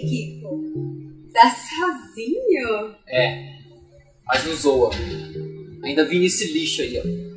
Kiko? Tá sozinho? É, mas não zoa. Ainda vi nesse lixo aí, ó.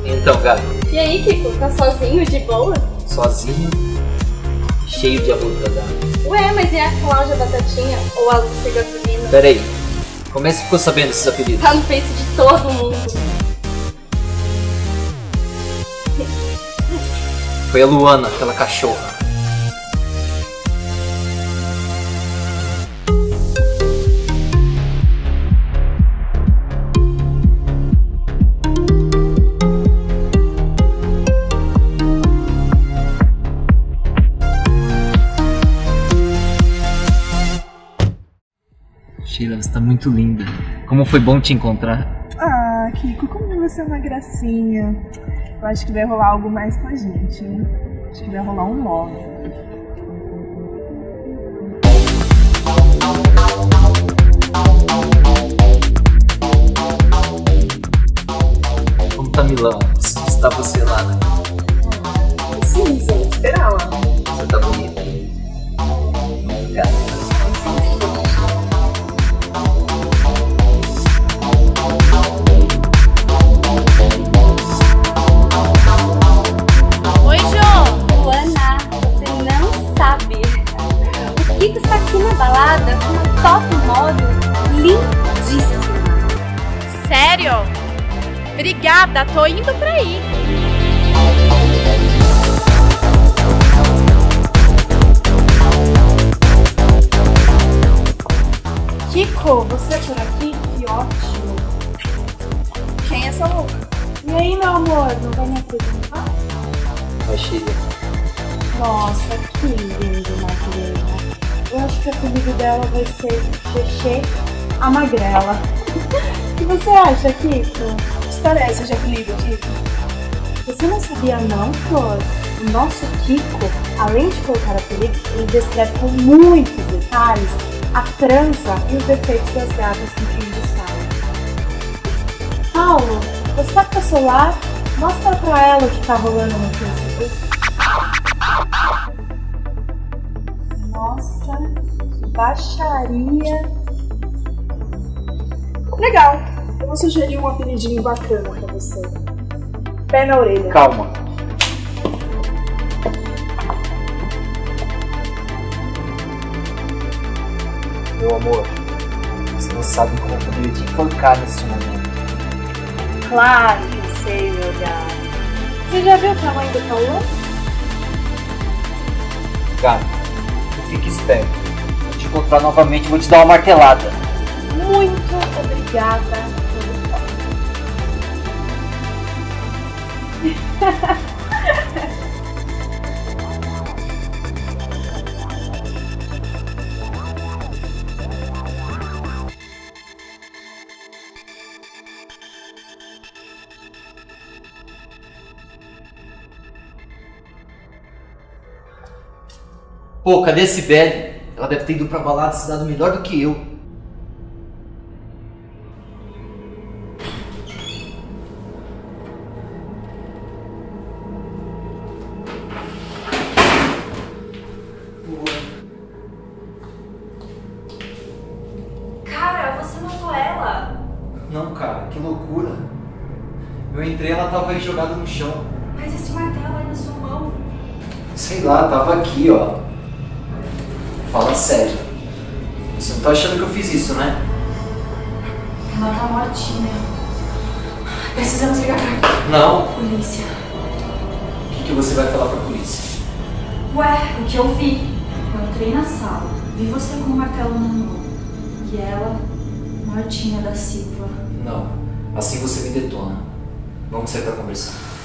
Então, Gabi. E aí, Kiko? Tá sozinho, de boa? Sozinho, cheio de amor pra dar. Ué, mas e a Cláudia Batatinha? Ou a Lúcia Gasolina? Pera aí, como é que você ficou sabendo desses apelidos? Tá no face de todo mundo. Foi a Luana, aquela cachorra. Sheila, você tá muito linda. Como foi bom te encontrar. Ah, Kiko, como você é uma gracinha. Eu acho que vai rolar algo mais com a gente, hein? Acho que vai rolar um love. Como tá Milão? Está você lá, né? Sim, vou esperar lá. Você tá bonita. Muito gata. Oi, Jô! Luana, você não sabe. O Kiko está aqui na balada com uma top model lindíssima. Sério? Obrigada, tô indo pra aí. Kiko, você é por aqui? Que ótimo. Quem é essa louca? E aí, meu amor, não vai me apresentar? Oi, Sheila. Nossa, que lindo, Magrela. Eu acho que o apelido dela vai ser Xexê a Magrela. O que você acha, Kiko? Que história é essa de apelido, Kiko? Você não sabia não, Flor? O nosso Kiko, além de colocar apelidos, ele descreve com muitos detalhes a trança e os defeitos das gatas com quem ele sai. Paulo, você tá com o celular? Mostra pra ela o que tá rolando no Facebook. Nossa, que baixaria. Legal, eu vou sugerir um apelidinho bacana pra você. Pé na orelha. Calma. Meu amor, você não sabe como eu poderia te enforcar nesse momento. Claro que sei, meu gato. Você já viu o tamanho do Paulo? Gabi, fique esperto. Se eu te encontrar novamente, eu vou te dar uma martelada. Muito obrigada pelo toque. Pô, cadê a Cibele? Ela deve ter ido pra balada e se dado melhor do que eu. Cara, você matou ela? Não, cara, que loucura. Eu entrei e ela tava aí jogada no chão. Mas esse martelo aí na sua mão. Sei lá, tava aqui, ó. Fala sério. Você não tá achando que eu fiz isso, né? Ela tá mortinha. Precisamos ligar pra Não. polícia. O que você vai falar pra polícia? Ué, o que eu vi? Eu entrei na sala, vi você com o martelo na mão. E ela, mortinha da Silva. Não. Assim você me detona. Vamos sair pra conversar.